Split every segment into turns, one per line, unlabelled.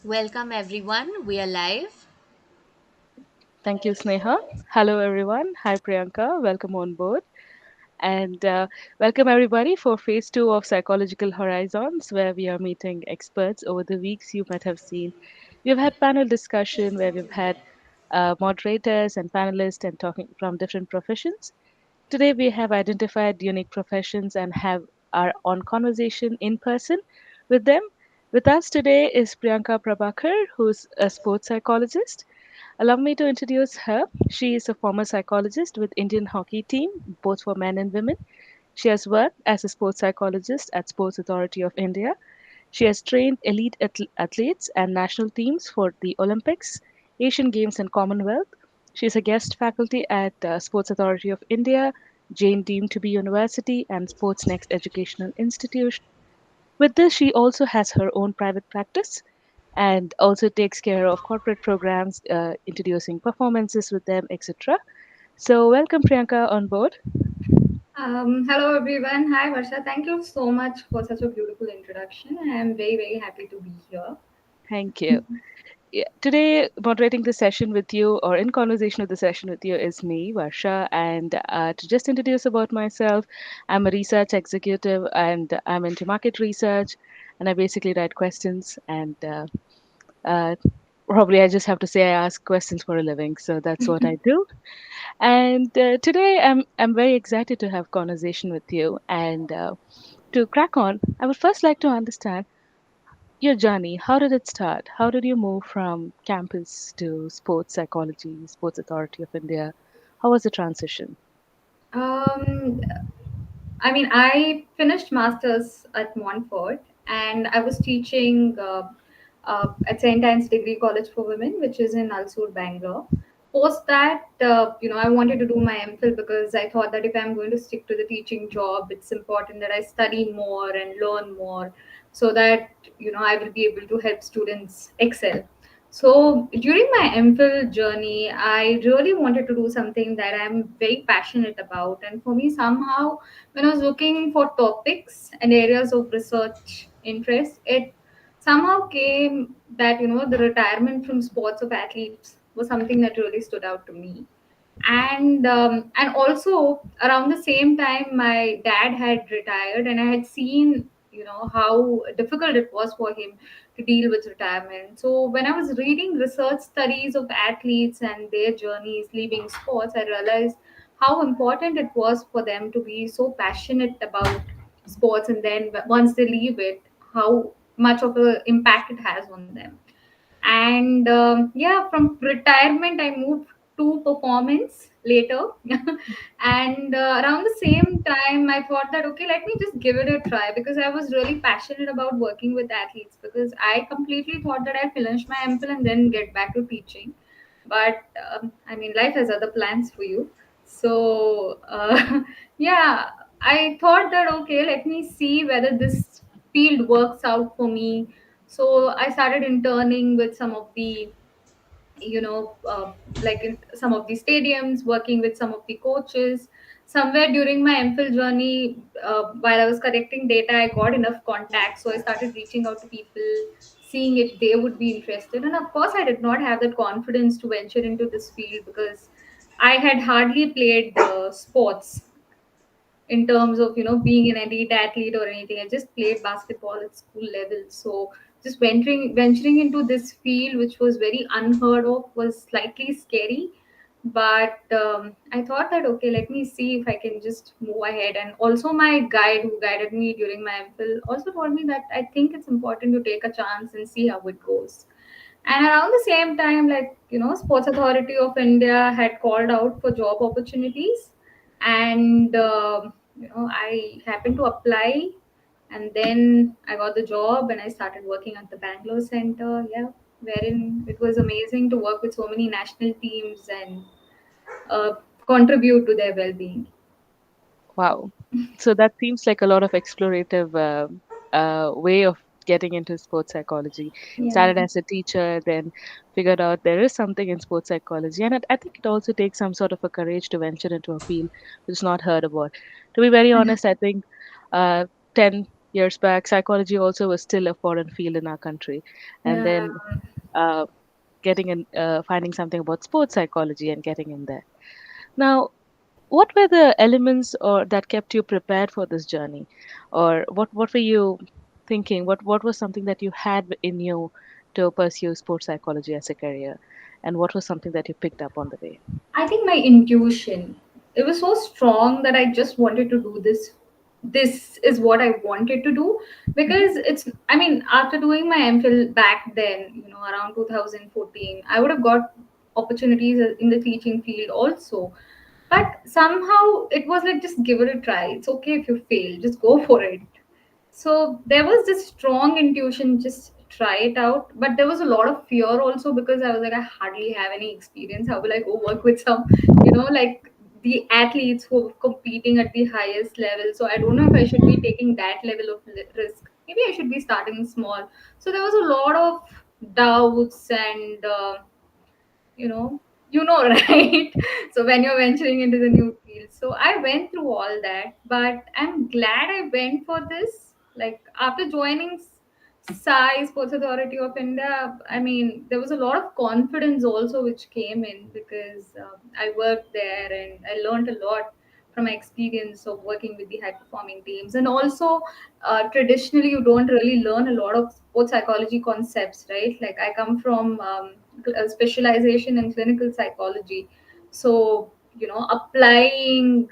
Welcome everyone. We are live.
Thank you, Sneha. Hello, everyone. Hi, Priyanka. Welcome on board. And welcome, everybody, for phase two of Psychological Horizons, where we are meeting experts over the weeks you might have seen. We've had panel discussion where we've had moderators and panelists and talking from different professions. Today, we have identified unique professions and have our own conversation in person with them. With us today is Priyanka Prabhakar, who's a sports psychologist. Allow me to introduce her. She is a former psychologist with Indian hockey team, both for men and women. She has worked as a sports psychologist at Sports Authority of India. She has trained elite athletes and national teams for the Olympics, Asian Games, and Commonwealth. She is a guest faculty at Sports Authority of India, Jain deemed to be university, and Sports Next Educational Institution. With this, she also has her own private practice and also takes care of corporate programs, introducing performances with them, etc. So, welcome Priyanka on board.
Hello everyone. Hi Varsha. Thank you so much for such a beautiful introduction. I am very happy to be here.
Thank you. Yeah, today, moderating the session with you or in conversation with the session with you is me, Varsha. And to just introduce about myself, I'm a research executive and I'm into market research. And I basically write questions and uh, probably I just have to say I ask questions for a living. So that's what I do. And today I'm very excited to have conversation with you. And to crack on, I would first like to understand your journey. How did it start? How did you move from campus to sports psychology, Sports Authority of India? How was the transition?
Um, I finished masters at Montfort, and I was teaching at St. Anne's Degree College for Women, which is in Alsur, Bangalore. Post that, I wanted to do my MPhil because I thought that if I'm going to stick to the teaching job, it's important that I study more and learn more, so that I will be able to help students excel. So during my MPhil journey, I really wanted to do something that I'm very passionate about, and for me, somehow when I was looking for topics and areas of research interest, it somehow came that the retirement from sports of athletes was something that really stood out to me. And also around the same time, my dad had retired, and I had seen how difficult it was for him to deal with retirement. So when I was reading research studies of athletes and their journeys leaving sports, I realized how important it was for them to be so passionate about sports, and then once they leave it, how much of an impact it has on them. And yeah, from retirement I moved to performance later. And around the same time I thought that, okay, let me just give it a try, because I was really passionate about working with athletes, because I completely thought that I'd finish my MPhil and then get back to teaching. But life has other plans for you. So yeah, I thought that, okay, let me see whether this field works out for me. So I started interning with some of the, like in some of the stadiums, working with some of the coaches. Somewhere during my MPhil journey, while I was collecting data, I got enough contacts, so I started reaching out to people, seeing if they would be interested. And of course, I did not have that confidence to venture into this field, because I had hardly played sports in terms of being an elite athlete or anything. I just played basketball at school level. So just venturing into this field, which was very unheard of, was slightly scary. But I thought that, okay, let me see if I can just move ahead. And also my guide who guided me during my MPhil also told me that I think it's important to take a chance and see how it goes. And around the same time, like, Sports Authority of India had called out for job opportunities. And I happened to apply, and then I got the job and I started working at the Bangalore Center. Yeah, wherein it was amazing to work with so many national teams and uh, contribute to their well-being.
Wow. So that seems like a lot of explorative way of getting into sports psychology.
Yeah.
Started as a teacher, then figured out there is something in sports psychology. And I think it also takes some sort of a courage to venture into a field which is not heard about. To be very honest, I think uh, 10 years back, psychology also was still a foreign field in our country. And
Yeah.
then uh, getting in, finding something about sports psychology and getting in there. Now, what were the elements or that kept you prepared for this journey, or what were you thinking? What was something that you had in you to pursue sports psychology as a career, and what was something that you picked up on the way?
I think my intuition, it was so strong that I just wanted to do this. This is what I wanted to do
Hmm.
because it's. I mean, after doing my MPhil back then, around 2014, I would have got opportunities in the teaching field also. But somehow it was like, just give it a try. It's okay if you fail, just go for it. So there was this strong intuition, just try it out. But there was a lot of fear also because I was like, I hardly have any experience. How will I go work with some, like the athletes who are competing at the highest level? So I don't know if I should be taking that level of risk. Maybe I should be starting small. So there was a lot of doubts and you know right? So when you're venturing into the new field, so I went through all that, but I'm glad I went for this. Like, after joining SAI, Sports Authority of India, I mean, there was a lot of confidence also which came in because I worked there and I learned a lot from my experience of working with the high performing teams. And also, traditionally, you don't really learn a lot of sports psychology concepts, right? Like, I come from a specialization in clinical psychology. So, applying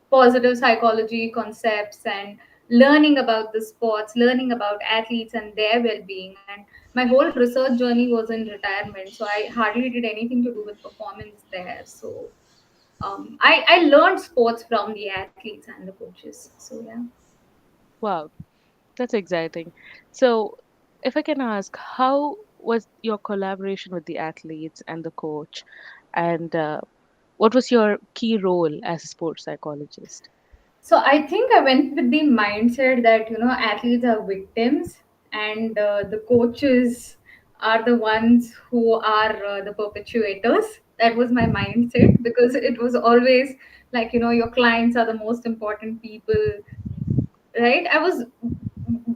positive psychology concepts and learning about the sports, learning about athletes and their well-being. And my whole research journey was in retirement, so I hardly did anything to do with performance there. So I learned sports from the athletes and the coaches. So yeah.
Wow, that's exciting. So, if I can ask, how was your collaboration with the athletes and the coach, and what was your key role as a sports psychologist?
So I think I went with the mindset that athletes are victims and the coaches are the ones who are the perpetuators. That was my mindset because it was always like, your clients are the most important people, right? I was,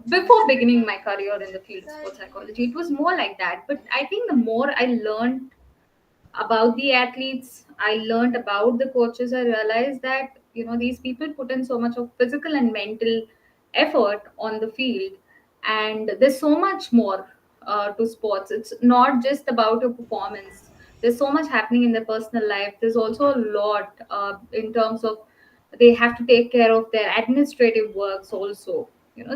before beginning my career in the field of sports psychology, it was more like that. But I think the more I learned about the athletes, I learned about the coaches, I realized that these people put in so much of physical and mental effort on the field. And there's so much more to sports. It's not just about your performance. There's so much happening in their personal life. There's also a lot in terms of they have to take care of their administrative works also.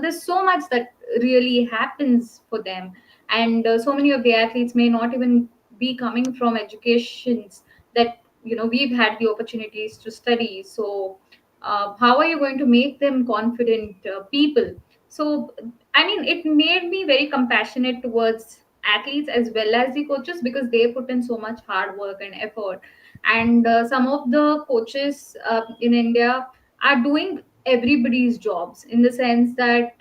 There's so much that really happens for them. And so many of the athletes may not even be coming from educations that we've had the opportunities to study. So how are you going to make them confident people? So I mean, it made me very compassionate towards athletes as well as the coaches because they put in so much hard work and effort. And some of the coaches in India are doing everybody's jobs, in the sense that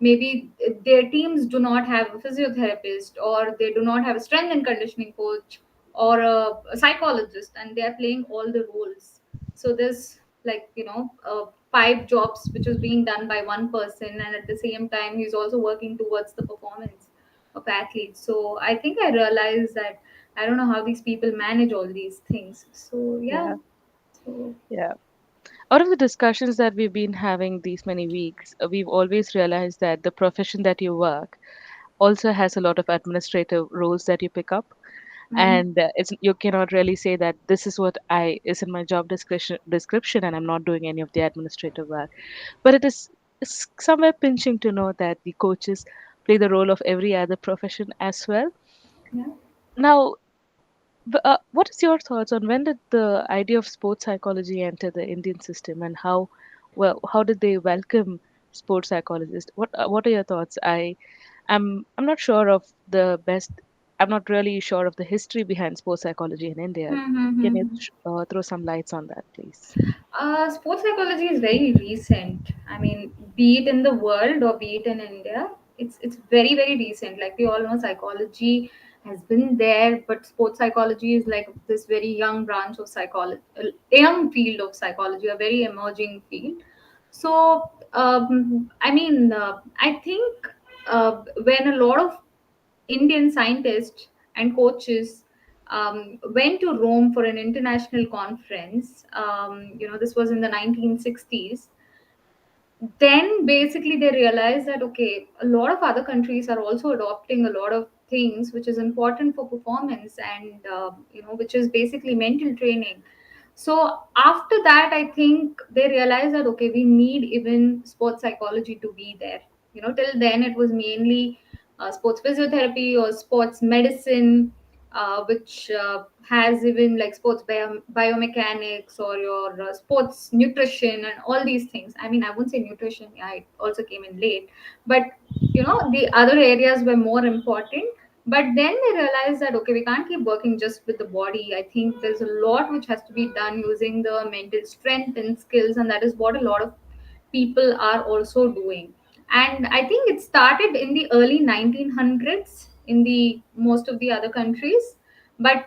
maybe their teams do not have a physiotherapist, or they do not have a strength and conditioning coach, or a psychologist, and they are playing all the roles. So there's, like, five jobs which is being done by one person, and at the same time he's also working towards the performance of athletes. So I think I realized that I don't know how these people manage all these things. So yeah.
Yeah,
So
yeah. Out of the discussions that we've been having these many weeks, we've always realized that the profession that you work also has a lot of administrative roles that you pick up,
mhm.
and it's you cannot really say that this is what I is in my job description and I'm not doing any of the administrative work. But it is somewhere pinching to know that the coaches play the role of every other profession as well.
Yeah.
Now, what is your thoughts on when did the idea of sports psychology enter the Indian system, and how did they welcome sports psychologists? What are your thoughts? I'm not sure of the best. I'm not really sure of the history behind sports psychology in India. Can you
Mm-hmm.
throw some lights on that, please?
Sports psychology is very recent. I mean, be it in the world or be it in India, it's very very recent. Like, we all know, psychology has been there, but sports psychology is like this very young branch of psychology, a young field of psychology, a very emerging field. So I think when a lot of Indian scientists and coaches went to Rome for an international conference, this was in the 1960s. Then basically they realized that okay, a lot of other countries are also adopting a lot of things which is important for performance, and which is basically mental training. So after that, I think they realized that okay, we need even sports psychology to be there. Till then it was mainly sports physiotherapy or sports medicine, which has even like sports biomechanics or your sports nutrition and all these things. I mean, I wouldn't say nutrition, yeah, it also came in late, but the other areas were more important. But then they realized that okay, we can't keep working just with the body. I think there's a lot which has to be done using the mental strength and skills, and that is what a lot of people are also doing. And I think it started in the early 1900s in the most of the other countries, but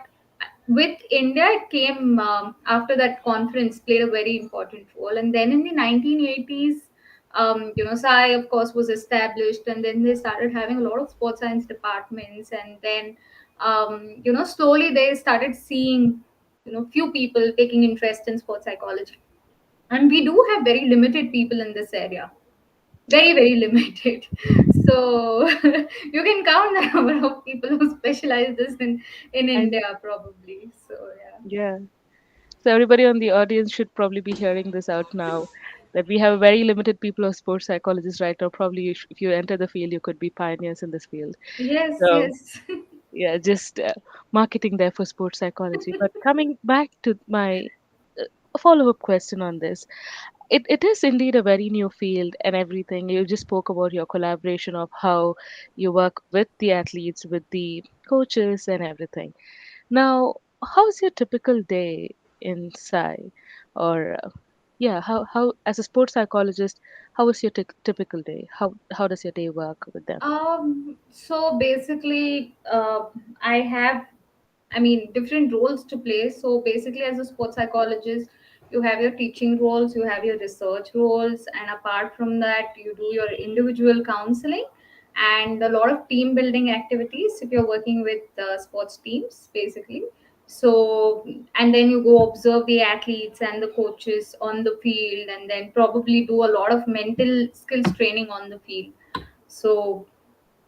with India it came after that conference played a very important role. And then in the 1980s, Sai of course was established, and then they started having a lot of sports science departments. And then slowly they started seeing few people taking interest in sports psychology. And we do have very limited people in this area, very very limited. So you can count the number of people who specialize this in
And
India probably. So yeah.
yeah, so everybody on the audience should probably be hearing this out now, that we have very limited people of sports psychologists right now. Probably if you enter the field, you could be pioneers in this field.
Yes,
So
yes.
yeah, just marketing there for sports psychology. But coming back to my follow-up question on this, it is indeed a very new field and everything. You just spoke about your collaboration of how you work with the athletes, with the coaches, and everything. Now, how's your typical day in Sai? Or yeah, how as a sports psychologist, how is your typical day? How does your day work with them?
So basically, I have, I mean, different roles to play. So basically, as a sports psychologist, you have your teaching roles, you have your research roles, and apart from that, you do your individual counseling and a lot of team building activities if you're working with sports teams, basically. So, and then you go observe the athletes and the coaches on the field, and then probably do a lot of mental skills training on the field. So,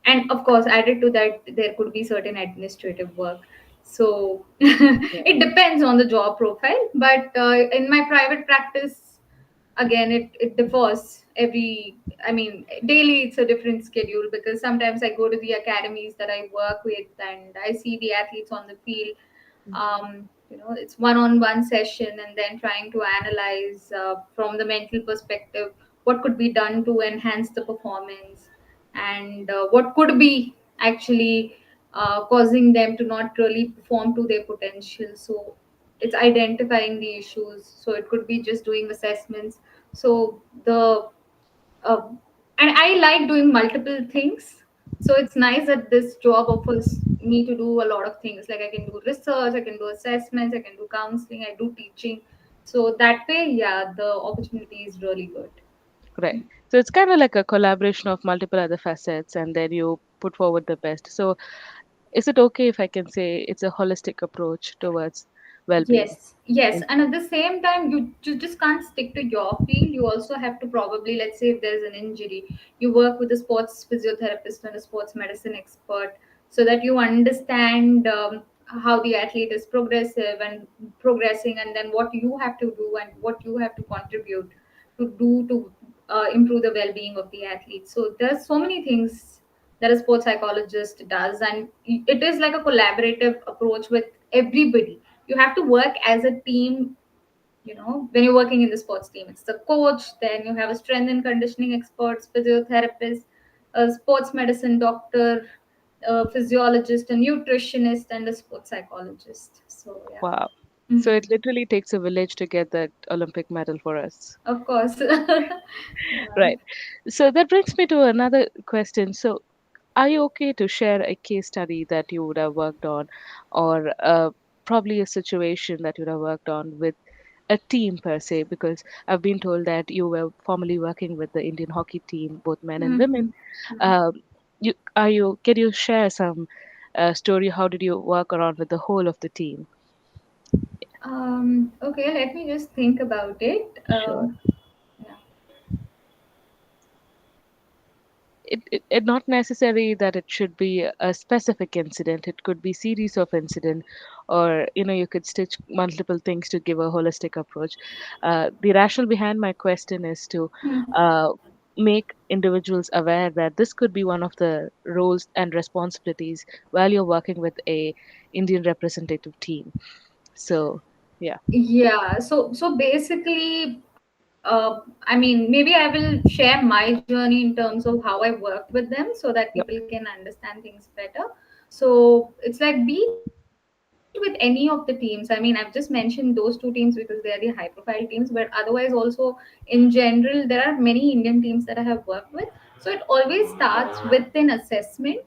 and of course added to that there could be certain administrative work. So
Yeah,
it depends on the job profile, but in my private practice, again it differs every, I mean, daily it's a different schedule, because sometimes I go to the academies that I work with and I see the athletes on the field. It's one-on-one session, and then trying to analyze from the mental perspective what could be done to enhance the performance, and what could be actually causing them to not really perform to their potential. So it's identifying the issues, so it could be just doing assessments. So the uh, and I like doing multiple things. So it's nice that this job offers me to do a lot of things. Like I can do research, I can do assessments, I can do counseling, I do teaching. So that way, yeah, the opportunity is really good.
right. So it's kind of like a collaboration of multiple other facets, and then you put forward the best. So is it okay if I can say it's a holistic approach towards well-being?
Yes, yes.
In-
And at the same time, you just can't stick to your field. You also have to probably, let's say, if there's an injury, you work with a sports physiotherapist and a sports medicine expert, so that you understand how the athlete is progressive and progressing, and then what you have to do and what you have to contribute to do to improve the well-being of the athlete. So there's so many things that a sports psychologist does, and it is like a collaborative approach with everybody. You have to work as a team. When you're working in the sports team, it's the coach, then you have a strength and conditioning experts, physiotherapist, a sports medicine doctor, a physiologist, a nutritionist, and a sports psychologist. So yeah.
Wow. So
Mhm.
it literally takes a village to get that Olympic medal for us.
Of course. Yeah.
Right. So that brings me to another question. So are you okay to share a case study that you would have worked on, or probably a situation that you would have worked on with a team per se, because I've been told that you were formerly working with the Indian hockey team, both men and women.
Mhm.
Um, can you share some story? How did you work around with the whole of the team?
Okay, let me just think about it.
Sure.
Yeah.
It not necessary that it should be a specific incident. It could be series of incident, or you could stitch multiple things to give a holistic approach. The rationale behind my question is to uh, make individuals aware that this could be one of the roles and responsibilities while you're working with a Indian representative team. So yeah.
Yeah, so basically, I mean, maybe I will share my journey in terms of how I worked with them so that people
Yep.
can understand things better. So it's like, be it with any of the teams. I mean, I've just mentioned those two teams because they are the high profile teams, but otherwise also in general there are many Indian teams that I have worked with. So it always starts with an assessment.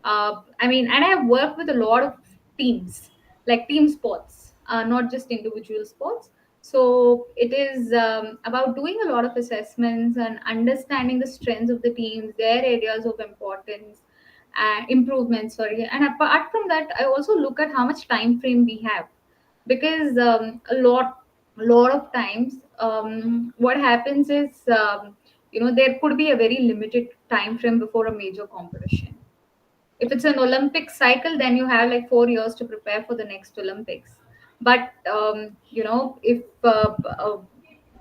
I mean, and I have worked with a lot of teams, like team sports, not just individual sports. So it is about doing a lot of assessments and understanding the strengths of the teams, their areas of importance, improvement. Sorry, and apart from that, I also look at how much time frame we have, because a lot of times, what happens is, there could be a very limited time frame before a major competition. If it's an Olympic cycle, then you have like 4 years to prepare for the next Olympics. But if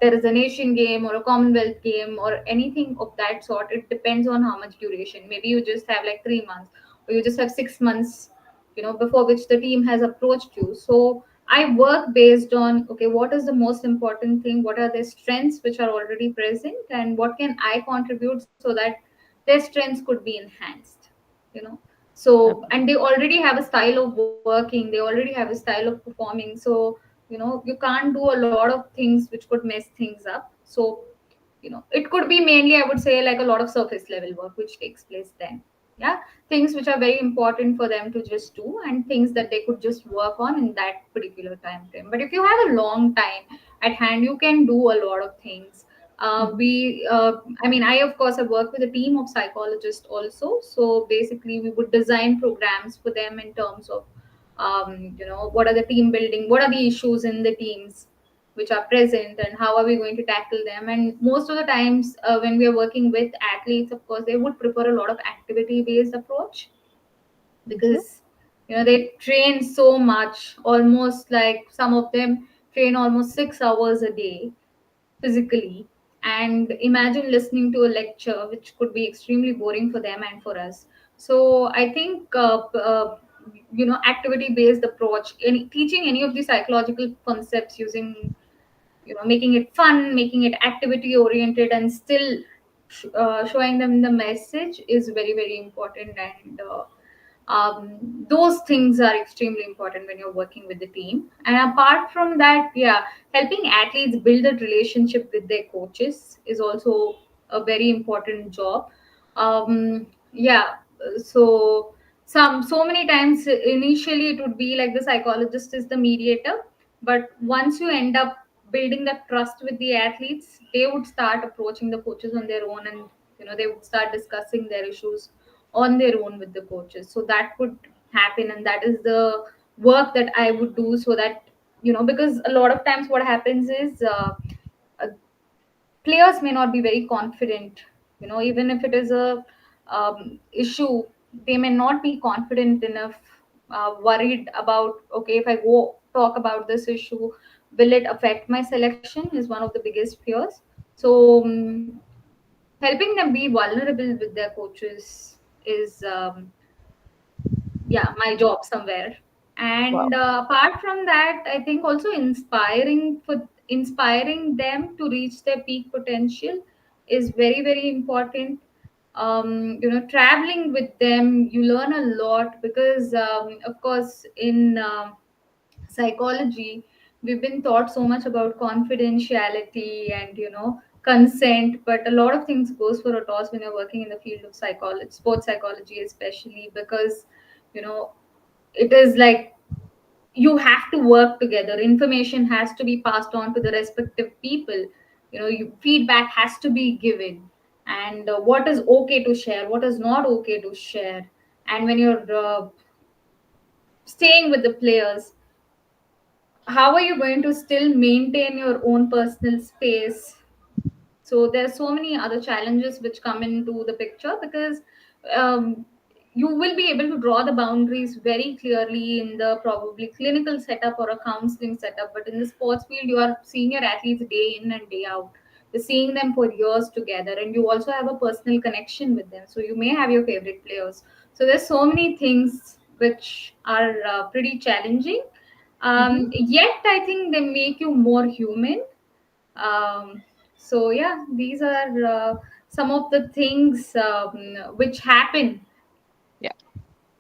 there is an Asian game or a Commonwealth game or anything of that sort, it depends on how much duration. Maybe you just have like 3 months, or you just have 6 months, before which the team has approached you. So I work based on, okay, what is the most important thing? What are their strengths which are already present, and what can I contribute so that their strengths could be enhanced? you know so, and they already have a style of working, they already have a style of performing. So you can't do a lot of things which could mess things up. So it could be mainly, I would say, like a lot of surface level work which takes place then. Yeah, things which are very important for them to just do, and things that they could just work on in that particular time frame. But if you have a long time at hand, you can do a lot of things. We I mean, I of course have worked with a team of psychologists also. So basically we would design programs for them in terms of, what are the team building, what are the issues in the teams which are present, and how are we going to tackle them. And most of the times, when we are working with athletes, of course they would prefer a lot of activity based approach,
Mhm.
because they train so much, almost like some of them train almost 6 hours a day physically. And imagine listening to a lecture which could be extremely boring for them and for us. So I think, activity based approach, teaching any of the psychological concepts using, making it fun, making it activity oriented, and still showing them the message is very very important. And those things are extremely important when you're working with the team. And apart from that, yeah, helping athletes build a relationship with their coaches is also a very important job. Yeah, so so many times initially it would be like the psychologist is the mediator, but once you end up building that trust with the athletes, they would start approaching the coaches on their own, and they would start discussing their issues on their own with the coaches. So that would happen, and that is the work that I would do. So that, because a lot of times what happens is, uh, players may not be very confident. Even if it is a issue, they may not be confident enough, worried about, okay, if I go talk about this issue, will it affect my selection, is one of the biggest fears. So helping them be vulnerable with their coaches is, yeah, my job somewhere.
Wow.
And apart from that, I think also inspiring them to reach their peak potential is very very important. Traveling with them, you learn a lot, because of course in psychology we've been taught so much about confidentiality and consent, but a lot of things goes for a toss when you're working in the field of psychology, sports psychology especially, because you know it is like you have to work together. Information has to be passed on to the respective people. Feedback has to be given, and what is okay to share, what is not okay to share. And when you're staying with the players, how are you going to still maintain your own personal space? So there's so many other challenges which come into the picture, because um, you will be able to draw the boundaries very clearly in the probably clinical setup or a counseling setup, but in the sports field you are seeing your athletes day in and day out. You're seeing them for years together, and you also have a personal connection with them, so you may have your favorite players. So there's so many things which are pretty challenging,
Mm-hmm.
yet I think they make you more human. Um, so yeah, these are some of the things which happen
Yeah.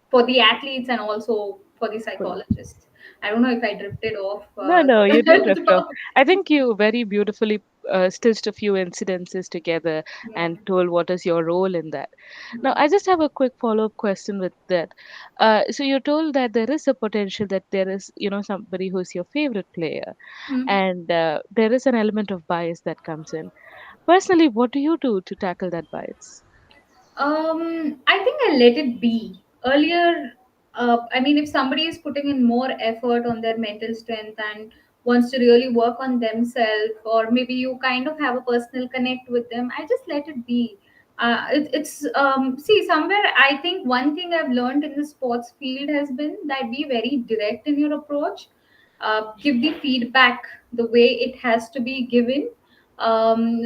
for the athletes and also for the psychologists. I don't know if I drifted off.
No, no, you didn't drift off. I think you very beautifully stitched a few incidences together
Yeah.
and told what is your role in that. Now, I just have a quick follow-up question with that. So you told that there is a potential that there is, somebody who's your favorite player,
Hmm.
and there is an element of bias that comes in. Personally, what do you do to tackle that bias?
I think I let it be. Earlier, I mean, if somebody is putting in more effort on their mental strength and wants to really work on themselves, or maybe you kind of have a personal connect with them, I just let it be. See, somewhere I think one thing I've learned in the sports field has been that be very direct in your approach. Give the feedback the way it has to be given.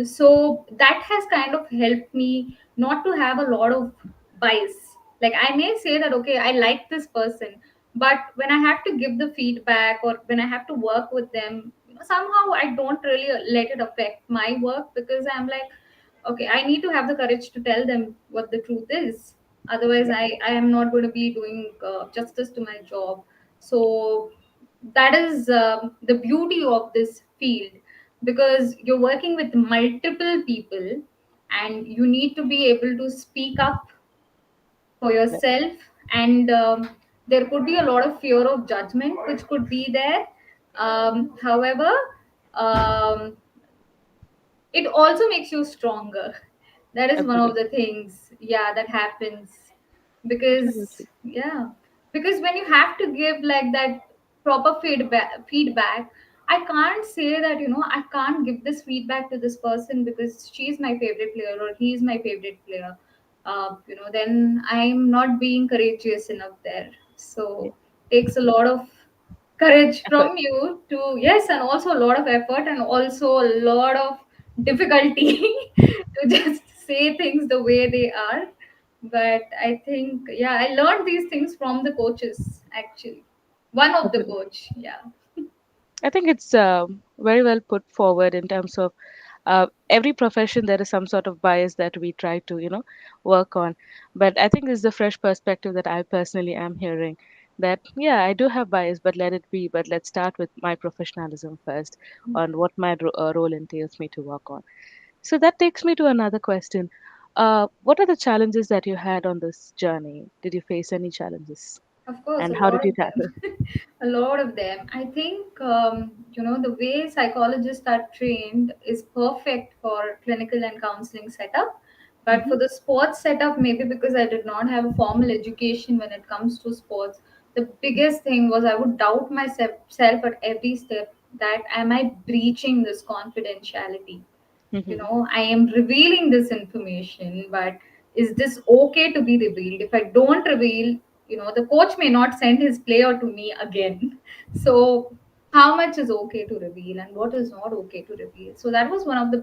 So that has kind of helped me not to have a lot of bias. Like, I may say that okay, I like this person, but when I have to give the feedback or when I have to work with them, somehow I don't really let it affect my work, because I'm like, okay, I need to have the courage to tell them what the truth is. Otherwise
Yeah,
I am not going to be doing justice to my job. So that is the beauty of this field, because you're working with multiple people and you need to be able to speak up for
yeah,
yourself. And there could be a lot of fear of judgment which could be there. However, um, it also makes you stronger. That is one of the
absolutely.
things, yeah, that happens. Because
Absolutely.
yeah, because when you have to give like that proper feedback, I can't say that I can't give this feedback to this person because she's my favorite player or he's my favorite player. Then I'm not being courageous enough there.
Yeah,
So takes a lot of courage
effort.
from you to, yes, and also a lot of effort and also a lot of difficulty to just say things the way they are. But I think, yeah, I learned these things from the coaches, actually. One of the
Absolutely.
coach, yeah.
I think it's very well put forward in terms of every profession. There is some sort of bias that we try to, work on. But I think this is the fresh perspective that I personally am hearing. That yeah, I do have bias, but let it be. But let's start with my professionalism first, on what my role entails me to work on. So that takes me to another question. What are the challenges that you had on this journey? Did you face any challenges,
Of course,
and
a
how did
lot
you
of them.
tackle?
A lot of them. I think, the way psychologists are trained is perfect for clinical and counseling setup. But
Mm-hmm,
for the sports setup, maybe because I did not have a formal education when it comes to sports, the biggest thing was I would doubt myself self at every step, that am I breaching this confidentiality?
mm-hmm,
I am revealing this information, but is this okay to be revealed? If I don't reveal, the coach may not send his player to me again. So how much is okay to reveal and what is not okay to reveal? So that was one of the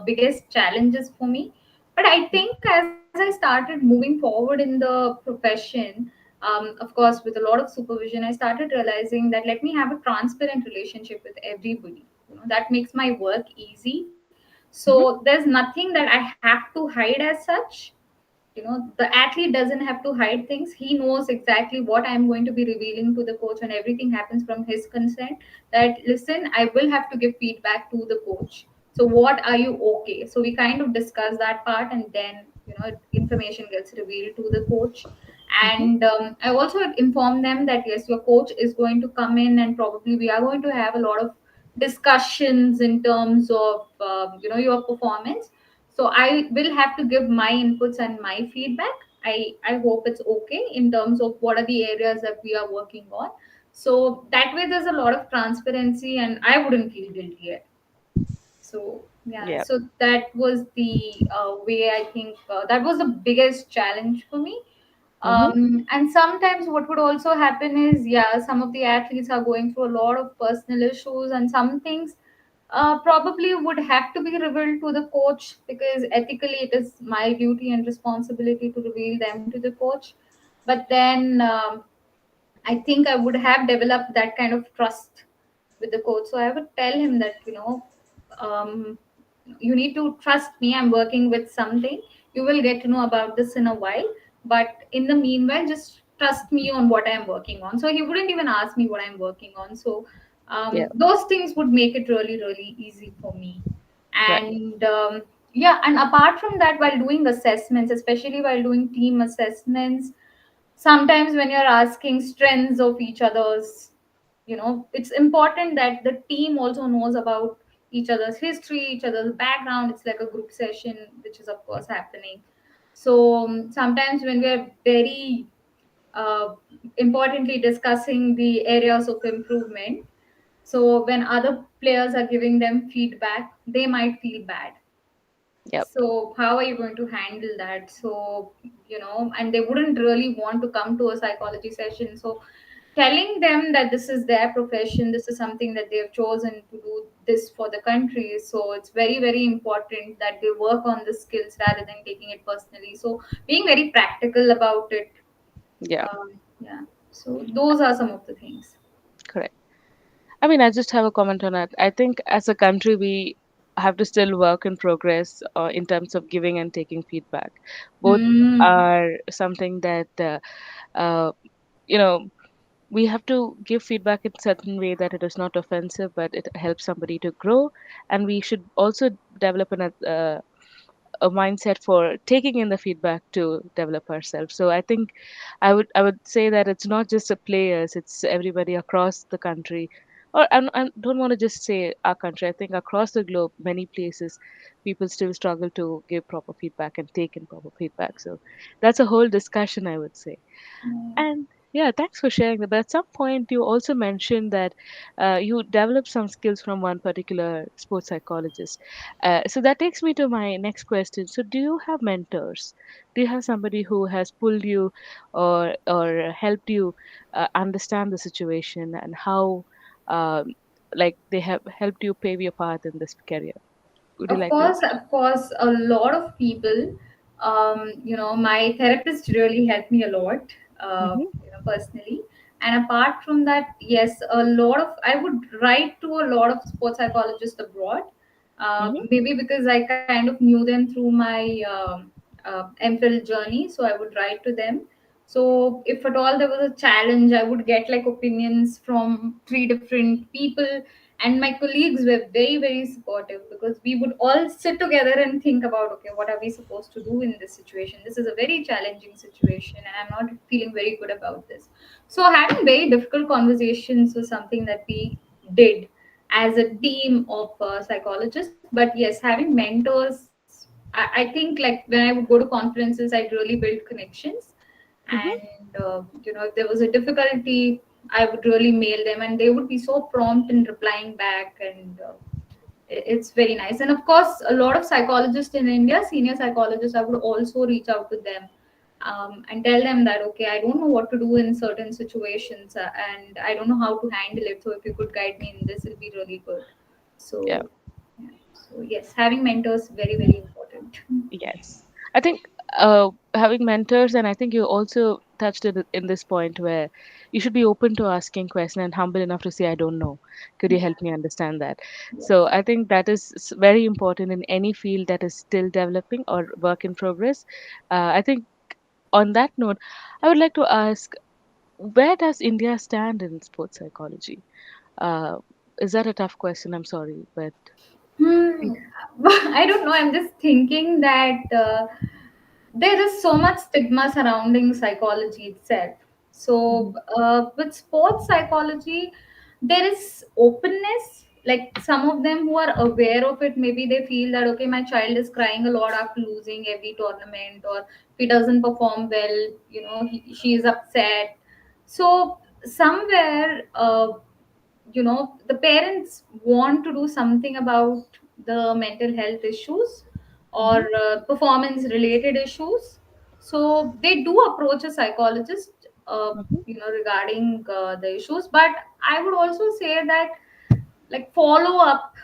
biggest challenges for me. But I think as I started moving forward in the profession, of course, with a lot of supervision, I started realizing that let me have a transparent relationship with everybody. That makes my work easy. So
mm-hmm.
there's nothing that I have to hide as such. The athlete doesn't have to hide things. He knows exactly what I'm going to be revealing to the coach, and everything happens from his consent. That, listen, I will have to give feedback to the coach. So what are you okay? So we kind of discuss that part, and then information gets revealed to the coach.
Mhm.
And I also informed them that yes, your coach is going to come in, and probably we are going to have a lot of discussions in terms of your performance. So I will have to give my inputs and my feedback. I hope it's okay in terms of what are the areas that we are working on. So that way there's a lot of transparency, and I wouldn't feel guilty. So yeah,
Yeah.
so that was the way I think that was the biggest challenge for me.
Mhm.
And sometimes what would also happen is, yeah, some of the athletes are going through a lot of personal issues, and some things probably would have to be revealed to the coach, because ethically it is my duty and responsibility to reveal them to the coach. But then I think I would have developed that kind of trust with the coach. So I would tell him that, um, you need to trust me. I'm working with something. You will get to know about this in a while. But in the meanwhile, just trust me on what I'm working on. So he wouldn't even ask me what I'm working on. So
Yeah.
those things would make it really, really easy for me.
Right.
And yeah, and apart from that, while doing assessments, especially while doing team assessments, sometimes when you're asking strengths of each other's, it's important that the team also knows about each other's history, each other's background. It's like a group session, which is of course happening. So sometimes when we're very uh, importantly discussing the areas of improvement, so when other players are giving them feedback, they might feel bad.
Yep.
So how are you going to handle that? So and they wouldn't really want to come to a psychology session. So telling them that this is their profession, this is something that they have chosen to do this for the country, so it's very, very important that they work on the skills rather than taking it personally. So being very practical about it.
Yeah.
Yeah, so those are some of the things.
Correct. I mean, I just have a comment on that. I think as a country, we have to still work in progress in terms of giving and taking feedback. Both
Hmm.
are something that uh, you know we have to give feedback in certain way that it is not offensive, but it helps somebody to grow, and we should also develop a mindset for taking in the feedback to develop ourselves. So I think I would say that it's not just the players, it's everybody across the country. Or I don't want to just say our country. I think across the globe, many places, people still struggle to give proper feedback and take in proper feedback. So that's a whole discussion, I would say. And yeah, thanks for sharing that. But at some point, you also mentioned that you developed some skills from one particular sports psychologist. So that takes me to my next question. So, do you have mentors? Do you have somebody who has pulled you or helped you understand the situation and how, um, like, they have helped you pave your path in this career? Would you like to?
Of course, a lot of people. My therapist really helped me a lot,
Mm-hmm,
personally. And apart from that, yes, a lot of I would write to a lot of sports psychologists abroad.
mm-hmm,
Maybe because I kind of knew them through my MPhil journey, so I would write to them. So if at all there was a challenge, I would get like opinions from three different people, and my colleagues were very, very supportive, because we would all sit together and think about, okay, what are we supposed to do in this situation? This is a very challenging situation, and I'm not feeling very good about this. So having very difficult conversations was something that we did as a team of psychologists. But yes, having mentors, I think, like when I would go to conferences, I'd really build connections.
mm-hmm.
And if there was a difficulty, I would really mail them, and they would be so prompt in replying back. And it's very nice. And of course, a lot of psychologists in India, senior psychologists, I would also reach out to them, and tell them that, okay, I don't know what to do in certain situations, and I don't know how to handle it. So if you could guide me in this, it'll be really good.
Yeah.
So, yeah. So yes, having mentors, very, very important.
Yes. I think having mentors, and I think you also touched it in this point where you should be open to asking questions and humble enough to say, I don't know. Could you
Yeah.
help me understand that? So
Yes.
I think that is very important in any field that is still developing or work in progress. I think on that note, I would like to ask, where does India stand in sports psychology? Uh, is that a tough question? I'm sorry, but I
Hmm.
think,
I don't know. I'm just thinking that. there is so much stigma surrounding psychology itself. So,
Mhm.
with sports psychology, there is openness. Like some of them who are aware of it, maybe they feel that okay, my child is crying a lot after losing every tournament, or if he doesn't perform well, she is upset. So somewhere, the parents want to do something about the mental health issues or
Mhm.
performance related issues, so they do approach a psychologist
Mhm.
regarding the issues. But I would also say that like follow up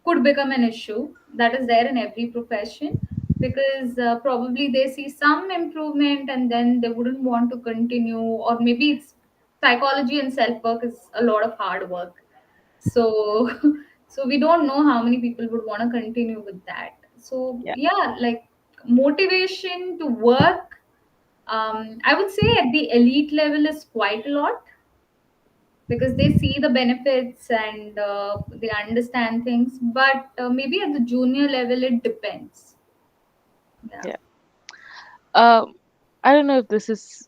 could become an issue that is there in every profession, because probably they see some improvement and then they wouldn't want to continue, or maybe it's psychology and self work is a lot of hard work. So so we don't know how many people would want to continue with that. So
Yeah.
yeah, like motivation to work, I would say at the elite level is quite a lot, because they see the benefits and they understand things. But maybe at the junior level it depends. Yeah.
Yeah. Um, I don't know if this is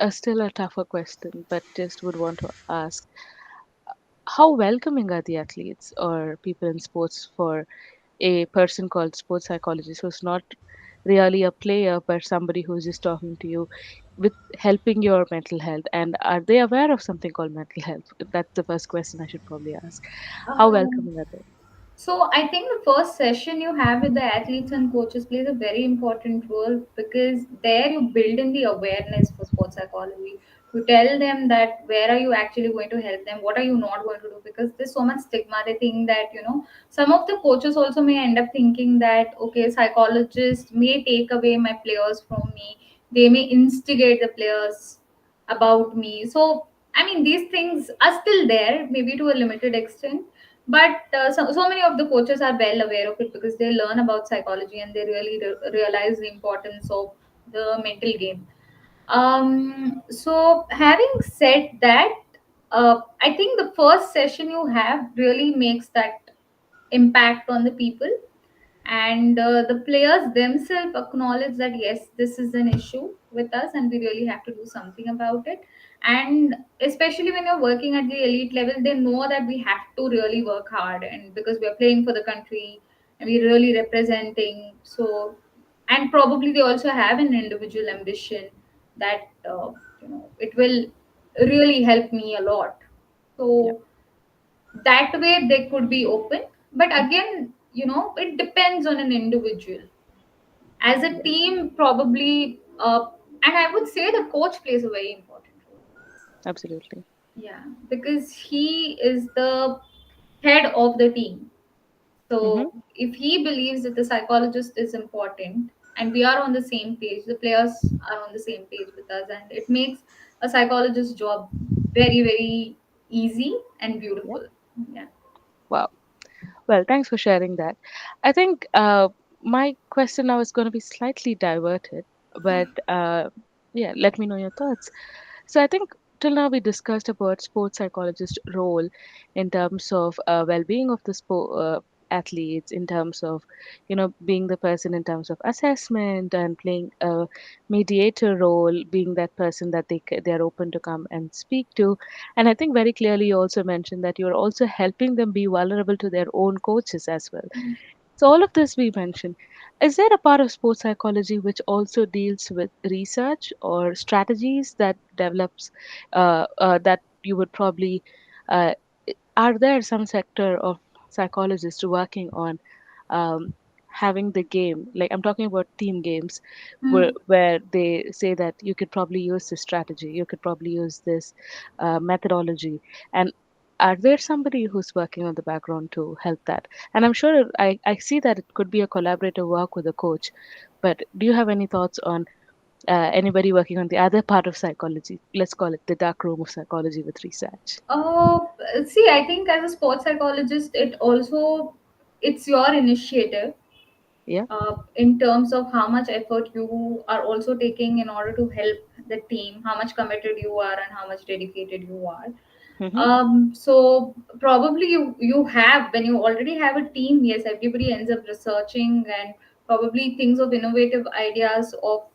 still a tougher question, but just would want to ask, how welcoming are the athletes or people in sports for a person called sports psychologist who's not really a player but somebody who's just talking to you with helping your mental health, and are they aware of something called mental health? That's the first question I should probably ask. How
um,
welcoming are they?
So I think the first session you have with the athletes and coaches plays a very important role, because there you build in the awareness for sports psychology. You tell them that where are you actually going to help them, what are you not going to do, because there's so much stigma. They think that some of the coaches also may end up thinking that okay, psychologists may take away my players from me. They may instigate the players about me. So I mean, these things are still there, maybe to a limited extent, but so many of the coaches are well aware of it, because they learn about psychology and they really realize the importance of the mental game. So having said that, I think the first session you have really makes that impact on the people, and the players themselves acknowledge that yes, this is an issue with us and we really have to do something about it. And especially when you're working at the elite level, they know that we have to really work hard, and because we're playing for the country and we're really representing. So, and probably they also have an individual ambition that it will really help me a lot.
Yeah.
So that way they could be open. But again, it depends on an individual. As a
Yeah.
team, probably, and I would say the coach plays a very important role.
Absolutely.
Yeah, because he is the head of the team.
Mm-hmm.
So if he believes that the psychologist is important and we are on the same page, the players are on the same page with us, and it makes a psychologist's job very, very easy and
Yeah.
beautiful. Yeah.
Wow. Well, thanks for sharing that. I think my question now is going to be slightly diverted, but yeah, let me know your thoughts. So I think till now we discussed about sports psychologist role in terms of well-being of the athletes, in terms of being the person in terms of assessment and playing a mediator role, being that person that they are open to come and speak to. And I think very clearly you also mentioned that you're also helping them be vulnerable to their own coaches as well. So all of this we mentioned. Is there a part of sports psychology which also deals with research or strategies that develops that you would probably uh, are there some sector of psychologists working on um, having the game, like I'm talking about team games,
Hmm.
where they say that you could probably use this strategy, you could probably use this methodology, and are there somebody who's working on the background to help that? And I'm sure I see that it could be a collaborative work with a coach, but do you have any thoughts on anybody working on the other part of psychology, let's call it the dark room of psychology with research?
Uh, See, I think as a sports psychologist, it's your initiative,
Yeah.
in terms of how much effort you are also taking in order to help the team, how much committed you are, and how much dedicated you are.
Mm-hmm.
So probably you have, when you already have a team, yes, everybody ends up researching and probably things of innovative ideas of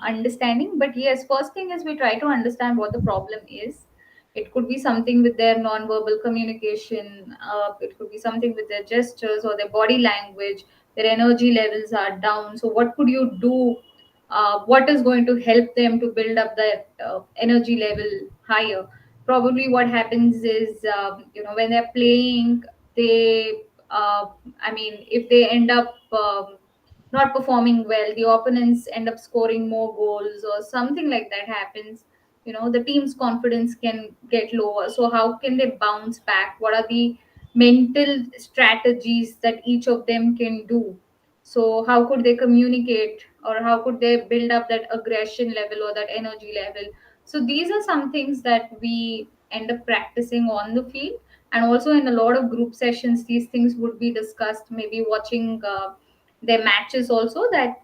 understanding. But yes, first thing is we try to understand what the problem is. It could be something with their non-verbal communication. It could be something with their gestures or their body language. Their energy levels are down. So what could you do? What is going to help them to build up that energy level higher? Probably what happens is, when they're playing, they, I mean, if they end up not performing well, the opponents end up scoring more goals or something like that happens. The team's confidence can get lower. So how can they bounce back? What are the mental strategies that each of them can do? So how could they communicate, or how could they build up that aggression level or that energy level? So these are some things that we end up practicing on the field. And also in a lot of group sessions, these things would be discussed, maybe watching their matches also, that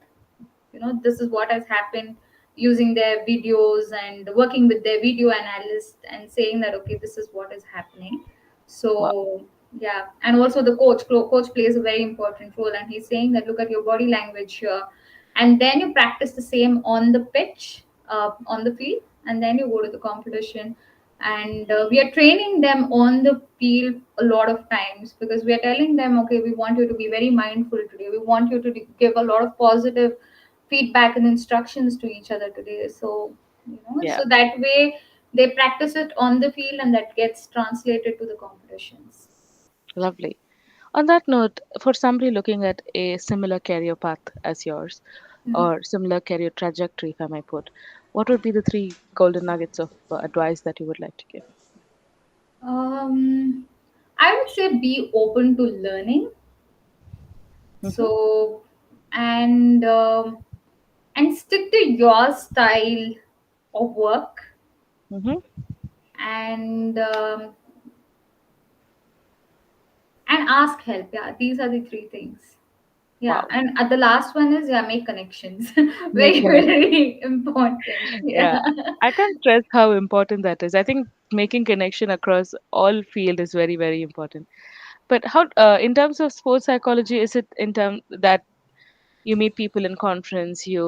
this is what has happened, using their videos and working with their video analyst and saying that okay, this is what is happening.
Wow.
So yeah. And also the coach plays a very important role, and he's saying that look at your body language here, and then you practice the same on the pitch, on the field, and then you go to the competition. And we are training them on the field a lot of times, because we are telling them, okay, we want you to be very mindful today, we want you to give a lot of positive feedback and instructions to each other today. So
Yeah,
so that way they practice it on the field, and that gets translated to the competitions.
lovely. On that note, for somebody looking at a similar career path as yours,
Mhm.
or similar career trajectory, if I may put, what would be the three golden nuggets of advice that you would like to give?
um I would say be open to learning.
Mm-hmm.
So, and stick to your style of work,
Mm-hmm.
and ask help. Yeah, these are the three things. Yeah,
Wow.
and the last one is, yeah, make connections.
Make
Very,
connection.
very important. Yeah.
Yeah, I can't stress how important that is. I think making connection across all field is very, very important. But how, in terms of sports psychology, is it in terms that you meet people in conference, you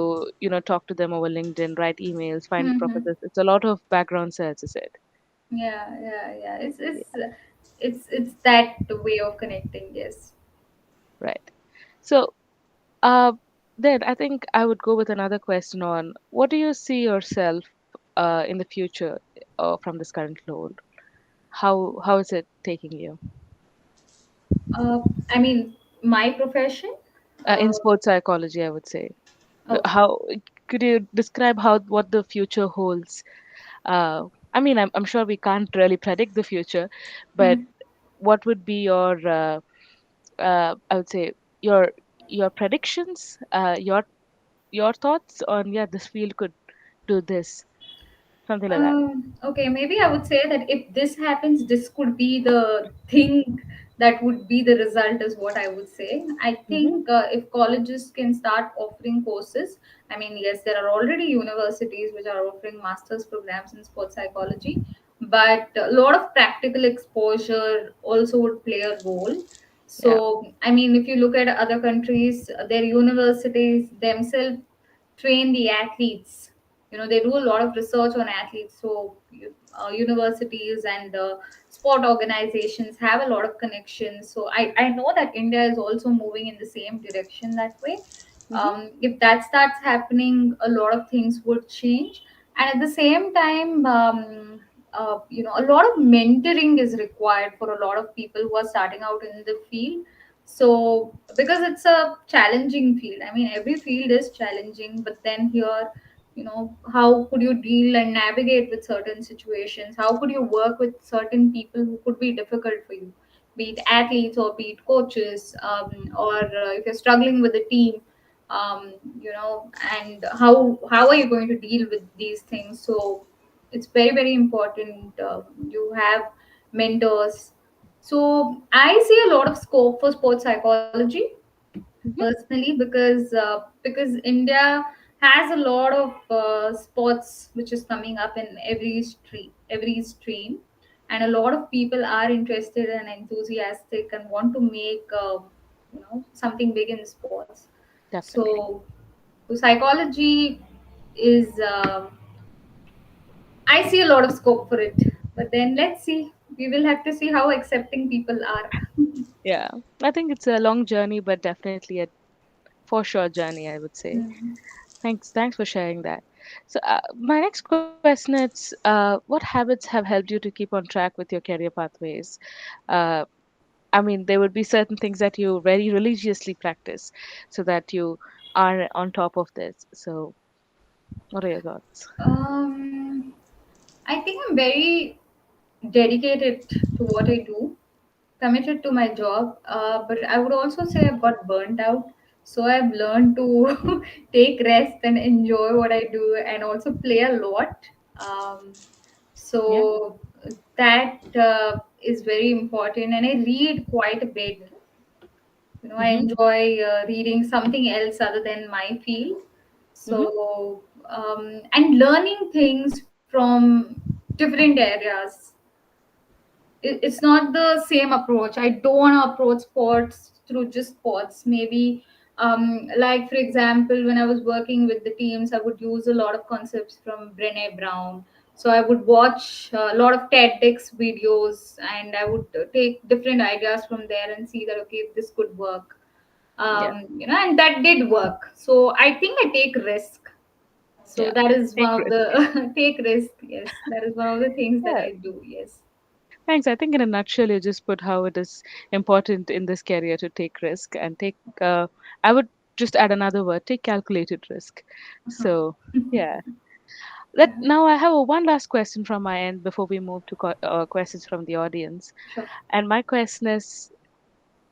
talk to them over LinkedIn, write emails, find
Hmm.
professors? It's a lot of background search, is it?
Yeah, yeah, yeah. It's
Yeah,
it's it's that way of connecting. Yes.
right. So, uh, then I think I would go with another question on what do you see yourself in the future from this current role? How is it taking you?
I mean, my profession.
In
Uh,
sports psychology, I would say.
okay.
How could you describe how what the future holds? I mean, I'm sure we can't really predict the future, but
Hmm.
what would be your I would say your your predictions, your thoughts on, yeah, this field could do this, something like that.
Okay, maybe I would say that if this happens, this could be the thing that would be the result, is what I would say. I
Mm-hmm.
think if colleges can start offering courses, I mean, yes, there are already universities which are offering master's programs in sports psychology, but a lot of practical exposure also would play a role.
Yeah.
So, I mean, if you look at other countries, their universities themselves train the athletes. They do a lot of research on athletes. So universities and sport organizations have a lot of connections. So I know that India is also moving in the same direction that way.
Mm-hmm.
If that starts happening, a lot of things would change. And at the same time, a lot of mentoring is required for a lot of people who are starting out in the field. So because it's a challenging field, I mean, every field is challenging, but then here, how could you deal and navigate with certain situations? How could you work with certain people who could be difficult for you, be it athletes or be it coaches, or if you're struggling with a team, um, and how are you going to deal with these things? So it's very, very important. You have mentors. So I see a lot of scope for sports psychology
Mm-hmm.
personally, because India has a lot of sports which is coming up in every stream, and a lot of people are interested and enthusiastic and want to make something big in sports.
Definitely.
So, psychology is, I see a lot of scope for it. But then let's see. We will have to see how accepting people are.
Yeah. I think it's a long journey, but definitely a for sure journey, I would say.
Hmm.
Thanks for sharing that. So, my next question is, what habits have helped you to keep on track with your career pathways? Uh, I mean, there would be certain things that you very religiously practice so that you are on top of this. So, what are your thoughts?
Um, I think I'm very dedicated to what I do, committed to my job, but I would also say I've got burnt out. So I've learned to take rest and enjoy what I do and also play a lot. Um,
Yeah.
so that is very important. And I read quite a bit. I
Mm-hmm.
enjoy reading something else other than my field.
Mm-hmm.
So, and learning things from different areas. It's not the same approach. I don't want to approach sports through just sports. Maybe, like for example, when I was working with the teams, I would use a lot of concepts from Brené Brown. So I would watch a lot of TEDx videos, and I would take different ideas from there and see that okay, this could work.
Yeah.
And that did work. So I think I take risk. So
Yeah.
that is
Take
one of
risk.
the take risk. Yes, that is one of the things that
Yeah.
I do. Yes.
Thanks. I think in a nutshell, you just put how it is important in this career to take risk and take, I would just add another word, take calculated risk.
Uh-huh.
So, yeah. That
Yeah.
now I have one last question from my end before we move to questions from the audience.
Sure.
And my question is,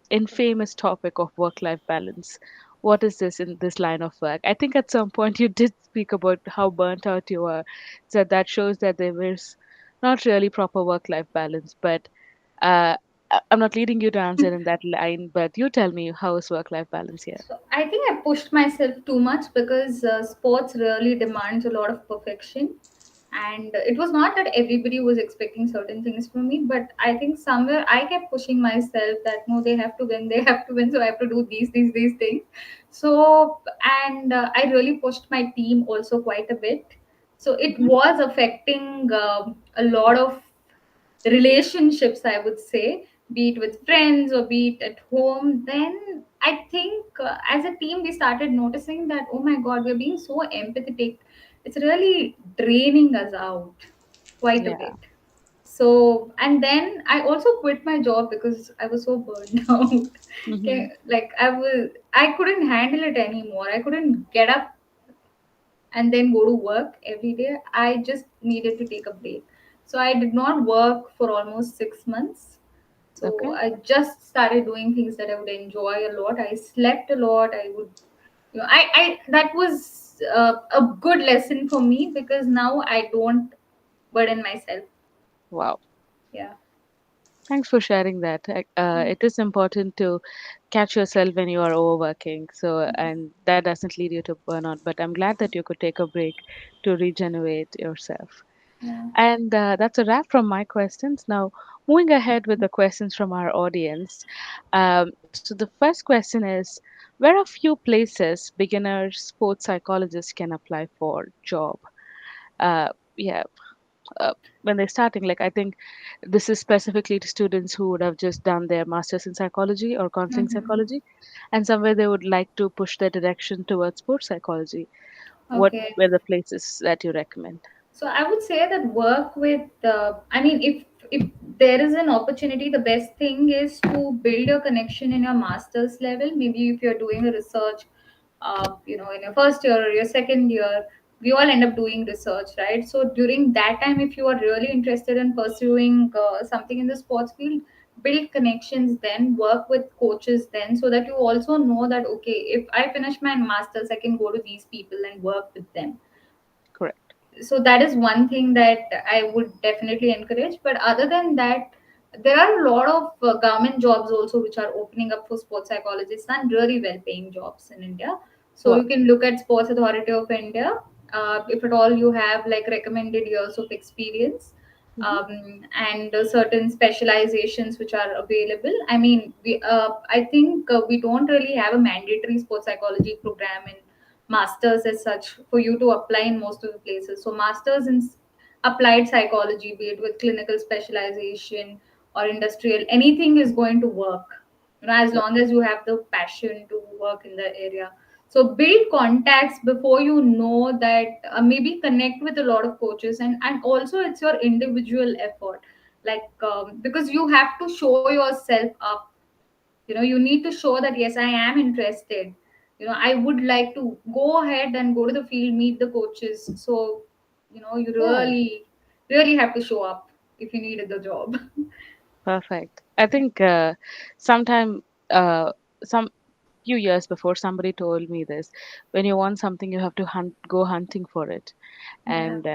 infamous topic of work-life balance. What is this in this line of work? I think at some point you did speak about how burnt out you are. So that shows that there is not really proper work-life balance. But I'm not leading you to answer in that line, but you tell me, how is work-life balance here?
So I think I pushed myself too much because sports really demands a lot of perfection. And it was not that everybody was expecting certain things from me, but I think somewhere I kept pushing myself that no, they have to win, they have to win, so I have to do these things. So, and I really pushed my team also quite a bit. So it
Hmm.
was affecting a lot of relationships, I would say, be it with friends or be it at home. Then I think as a team we started noticing that oh my god, we're being so empathetic, it's really draining us out quite a
Yeah.
bit. So and then I also quit my job because I was so burned out.
Hmm.
Okay, like I couldn't handle it anymore. I couldn't get up and then go to work every day. I just needed to take a break. So I did not work for almost 6 months. So
Okay.
I just started doing things that I would enjoy a lot. I slept a lot. I would, I that was a good lesson for me because now I don't burden myself.
Wow.
Yeah.
Thanks for sharing that. It is important to catch yourself when you are overworking. So, and that doesn't lead you to burnout. But I'm glad that you could take a break to regenerate yourself.
Yeah.
And that's a wrap from my questions. Now, moving ahead with the questions from our audience. So, the first question is, where are few places beginners sports psychologists can apply for job? Yeah, uh, when they're starting, like, I think this is specifically to students who would have just done their masters in psychology or counseling
Mhm.
psychology, and somewhere they would like to push their direction towards sports psychology. What
Okay.
were the places that you recommend?
So I would say that work with. I mean, if there is an opportunity, the best thing is to build your connection in your master's level. Maybe if you're doing a research, in your first year or your second year, we all end up doing research, right? So during that time, if you are really interested in pursuing something in the sports field, build connections. Then work with coaches. Then so that you also know that okay, if I finish my masters, I can go to these people and work with them.
Correct.
So that is one thing that I would definitely encourage. But other than that, there are a lot of government jobs also which are opening up for sports psychologists and really well paying jobs in India. So you
Wow.
can look at Sports Authority of India. If at all you have like recommended years of experience,
Mm-hmm.
and certain specializations which are available. I mean, I think we don't really have a mandatory sports psychology program in masters as such for you to apply in most of the places. So masters in applied psychology, be it with clinical specialization or industrial, anything is going to work, as
Yeah.
long as you have the passion to work in the area. So build contacts before you know that, maybe connect with a lot of coaches, and also it's your individual effort, like, because you have to show yourself up. You need to show that, yes, I am interested. I would like to go ahead and go to the field, meet the coaches. So you
Yeah.
really have to show up if you needed the job.
Perfect. I think sometime some few years before somebody told me this, when you want something you have to go hunting for it.
Yeah.
And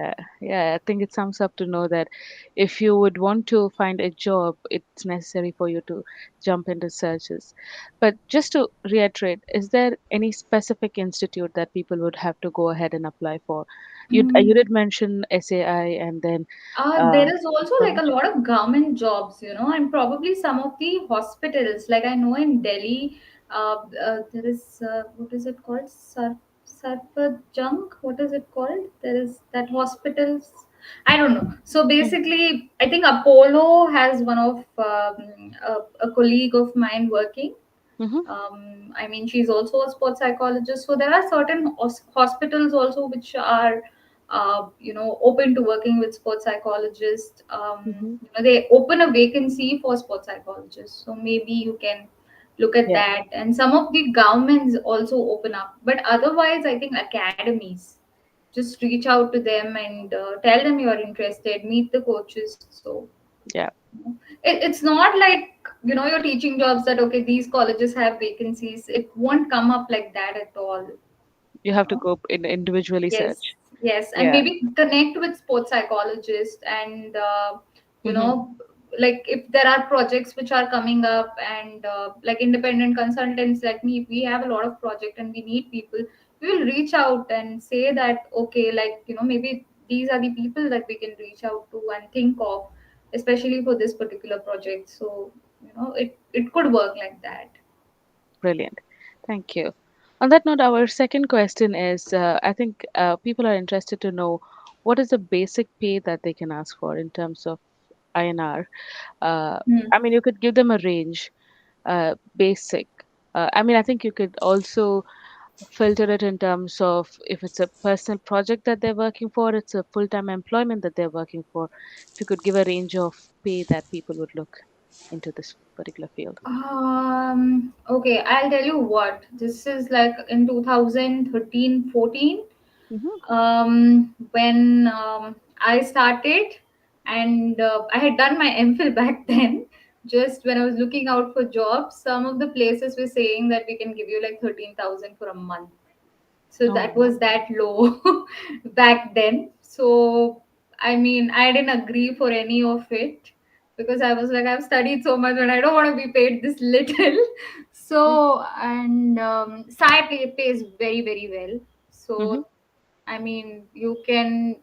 yeah, I think it sums up to know that if you would want to find a job, it's necessary for you to jump into searches. But just to reiterate, is there any specific institute that people would have to go ahead and apply for? You did mention SAI, and then
There
uh,
is also like a
supervision.
lot of government jobs, and probably some of the hospitals. Like I know in Delhi, there is, what is it called? Sarpajang. What is it called? There is that hospitals. I don't know. So basically, I think Apollo has one of, a colleague of mine working.
Mm-hmm.
I mean, she's also a sports psychologist. So there are certain hospitals also which are, open to working with sports psychologists.
Mm-hmm.
They open a vacancy for sports psychologists. So maybe you can look at
Yeah.
that. And some of the governments also open up. But otherwise, I think academies, just reach out to them and tell them you're interested, meet the coaches. So
Yeah.
it's not like, you're teaching jobs that, okay, these colleges have vacancies. It won't come up like that at all.
You have to go in individually
Yes,
search.
yes, and
Yeah.
maybe connect with sports psychologists, and you
Mm-hmm.
know, like if there are projects which are coming up, and like independent consultants like me, if we have a lot of project and we need people, we will reach out and say that, okay, like, maybe these are the people that we can reach out to and think of, especially for this particular project. So it could work like that.
Brilliant. Thank you. On that note, our second question is I think people are interested to know what is the basic pay that they can ask for in terms of INR. Uh,
Hmm.
I mean, you could give them a range, basic. I mean, I think you could also filter it in terms of if it's a personal project that they're working for, it's a full time employment that they're working for. If you could give a range of pay that people would look into this particular field.
Okay, I'll tell you what. This is like in 2013, 14,
Mm-hmm.
when I started, and I had done my MPhil back then. Just when I was looking out for jobs, some of the places were saying that we can give you like 13,000 for a month. So
Oh,
that was that low back then. So I mean, I didn't agree for any of it, because I was like, I've studied so much and I don't want to be paid this little. So, and pays very very well.
mm-hmm.
So I mean, you can,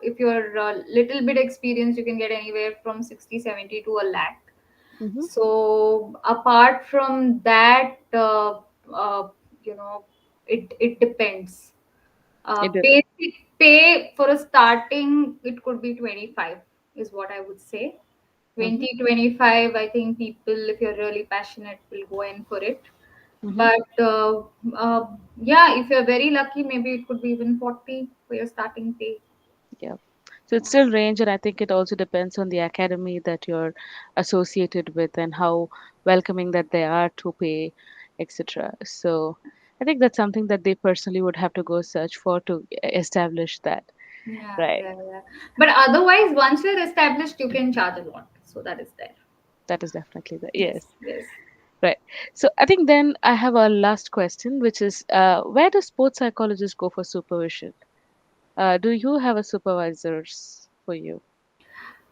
if you're a little bit experienced, you can get anywhere from 60, 70 to a lakh.
Mm-hmm.
So apart from that, uh, you know it depends.
It is.
Basic pay for a starting, it could be 25, is what I would say.
Mm-hmm.
20, 25, I think people, if you're really passionate, will go in for it.
Mm-hmm.
But uh, yeah, if you're very lucky, maybe it could be even 40 for your starting pay.
Yeah. So it's still range, and I think it also depends on the academy that you're associated with and how welcoming that they are to pay, etc. So I think that's something that they personally would have to go search for to establish that,
Yeah,
right?
yeah, yeah. But otherwise, once you're established, you can charge a lot. So that is there.
That is definitely the
Yes,
yes,
yes.
right. So I think then I have a last question, which is where do sports psychologists go for supervision? Do you have a supervisors for you?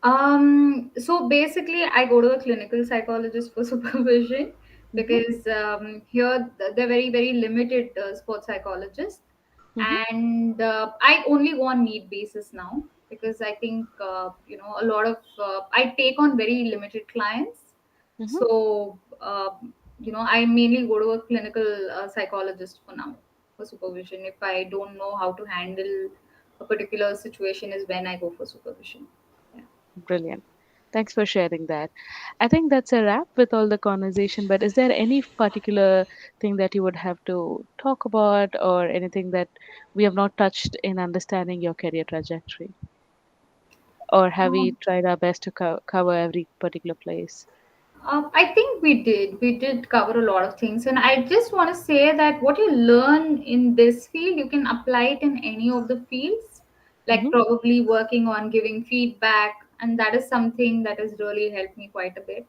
So basically, I go to a clinical psychologist for supervision,
Mm-hmm.
because here they're very, very limited sports psychologists,
Mm-hmm.
and I only go on need basis now. because I think a lot of I take on very limited clients.
Hmm.
So I mainly go to a clinical psychologist for now for supervision. If I don't know how to handle a particular situation, is when I go for supervision. Yeah.
Brilliant. Thanks for sharing that. I think that's a wrap with all the conversation, but is there any particular thing that you would have to talk about or anything that we have not touched in understanding your career trajectory? Or have we tried our best to cover every particular place?
I think we did. We did cover a lot of things. And I just want to say that what you learn in this field, you can apply it in any of the fields, like
Mm-hmm.
probably working on giving feedback. And that is something that has really helped me quite a bit.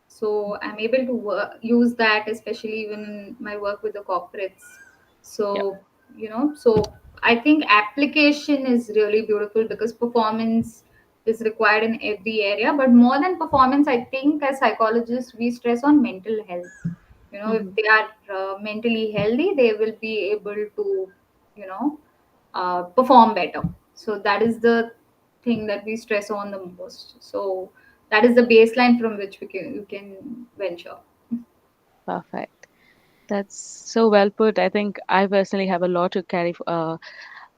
So I'm able to use that, especially even in my work with the corporates.
Yep.
So, so I think application is really beautiful because performance is required in every area. But more than performance, I think as psychologists, we stress on mental health. If
Mm-hmm.
they are mentally healthy, they will be able to, you know, perform better. So that is the thing that we stress on the most. So that is the baseline from which you can venture.
Perfect. That's so well put. I think I personally have a lot to carry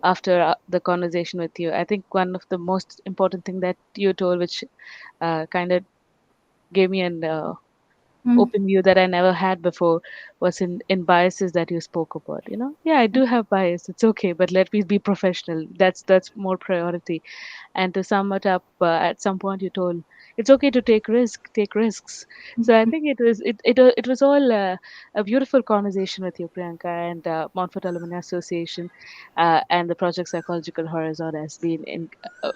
after the conversation with you. I think one of the most important thing that you told, which kind of gave me an
Hmm.
open view that I never had before, was in biases that you spoke about. Yeah, I do have bias. It's okay, but let me be professional. That's more priority. And to sum it up, at some point you told it's okay to take risks. So I think it was all a beautiful conversation with you, Priyanka, and Montfort Alumni Association, and the Project Psychological Horizon has been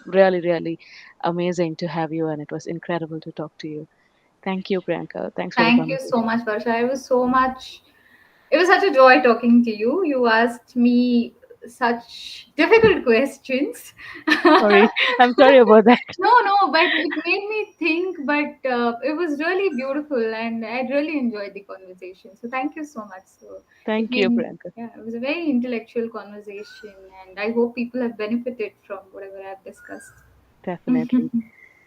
really really amazing to have you, and it was incredible to talk to you. Thank you, Priyanka. Thanks for the
Thank you so
conversation.
much, Varsha. It was such a joy talking to you. You asked me such difficult questions.
Sorry, I'm sorry about that.
No, but it made me think. But it was really beautiful, and I really enjoyed the conversation. So thank you so much. So it
Thank you,
made,
Priyanka.
yeah, it was a very intellectual conversation, and I hope people have benefited from whatever I've discussed.
Definitely.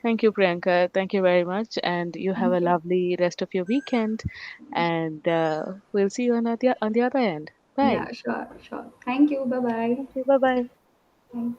Thank you, Priyanka. Thank you very much. And you have
Thank
a
you.
lovely rest of your weekend. And we'll see you on the other end. Bye.
Yeah, sure, sure. Thank you. Bye bye.
Thank you. Bye bye.
Bye.